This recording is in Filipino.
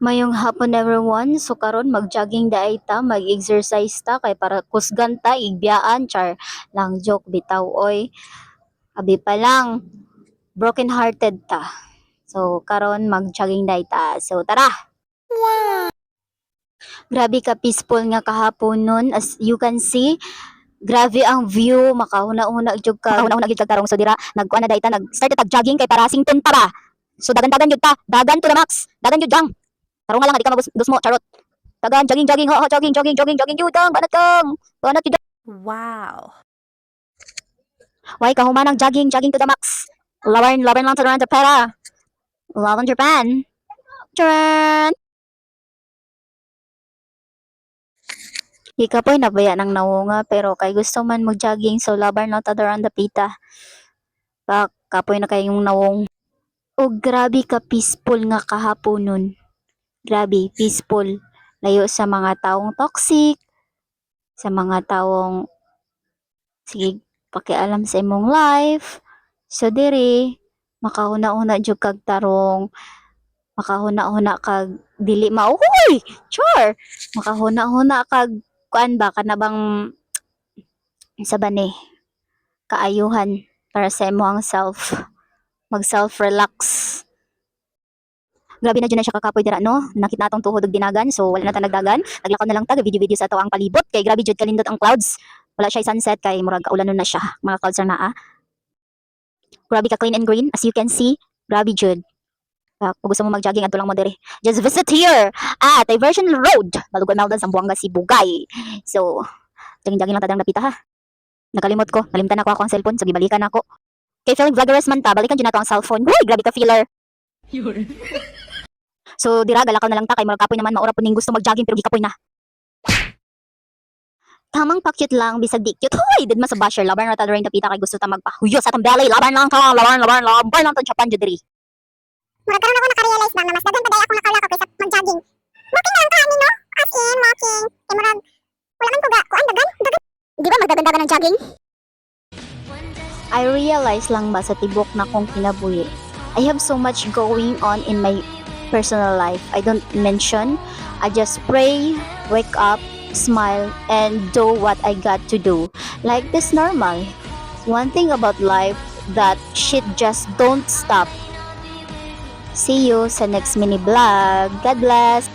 Mayong hapon everyone. So karon mag-jogging daay ta, mag-exercise ta kay para kusgan ta igbiyaan char lang joke bitaw oy. Abi pa lang broken hearted ta. So karon mag-jogging daay ta. So tara. Grabe ka peaceful nga kahapon nun as you can see. Grabe ang view, makahuna-huna jud ka. Makahuna-huna gyud kag tarong so dira nagkuan na daay ta nag-start ta jogging kay para sington ta ba. So dagan-dagan jud ta, dagan to the max. Dagan jud jang. Tarong nga lang di ka magdusmo charot. Tagan, jogging, jogging, ho, jogging, jogging, jogging, jogging, yudang, banat kang, banat yudang. Wow. Why ka humanang jogging, jogging to the max. Laban, laban lang sa pera. Laban Japan. Japan. Ika po'y nabaya ng naunga pero kay gusto man mag-jogging so laban lang tadaran the pita. Kapoy na kayong nawong. O grabe ka peaceful nga kahapon nun. Grabe, peaceful. Layo sa mga taong toxic, sa mga taong sige pakialam sa imong life. So diri makahuna-huna jud kag tarong, makahuna-huna kag dili mauhoy. Sure. Makahuna-huna kag kuan ba kana bang sa bani kaayuhan para sa imong self. Mag self relax. Grabe na dyan na siya kakapoy dira no. Nakita natong tuhod og dinagan so wala na ta nagdagan. Naglakaw na lang ta video-video sa ato ang palibot kay grabe jud kalindot ang clouds. Wala siya sunset kay murag kaulanon na siya. Mga clouds na naa. Grabe ka clean and green as you can see. Grabe jud. Kung gusto mo mag-jogging adto lang mo diri. Just visit here at Diversion Road, Balugan Maldan, Zamboanga, Sibugay. So, jogging-jogging lang tadang napita ha. Nakalimot ko, nalimtan ako ang cellphone so gibalikan ako. Kay feeling vloggeress man ta, balikan jud nato ang cellphone. Uy, grabe ka feeler. So dira galakaw na lang ta kay murag kapoy naman maura pud ning gusto mag-jogging pero gikapoy na. Tamang pakyut lang bisag di cute. Hoy, did sa basher laban ra ta rin tapita kay gusto ta magpahuyo sa atong belly. Laban lang ka, laban lang tong Japan jud diri. Murag karon ako naka-realize ba na mas daghan pa day ako nakalakaw kaysa mag-jogging. Walking lang ka ni no? As in walking. Kay murag wala man ko ga kuan dagan. Di ba magdagan-dagan ang jogging? I realize lang ba sa tibok na kong kinabuhi. I have so much going on in my personal life. I don't mention. I just pray, wake up, smile, and do what I got to do. Like this normal. One thing about life that shit just don't stop. See you sa next mini vlog. God bless!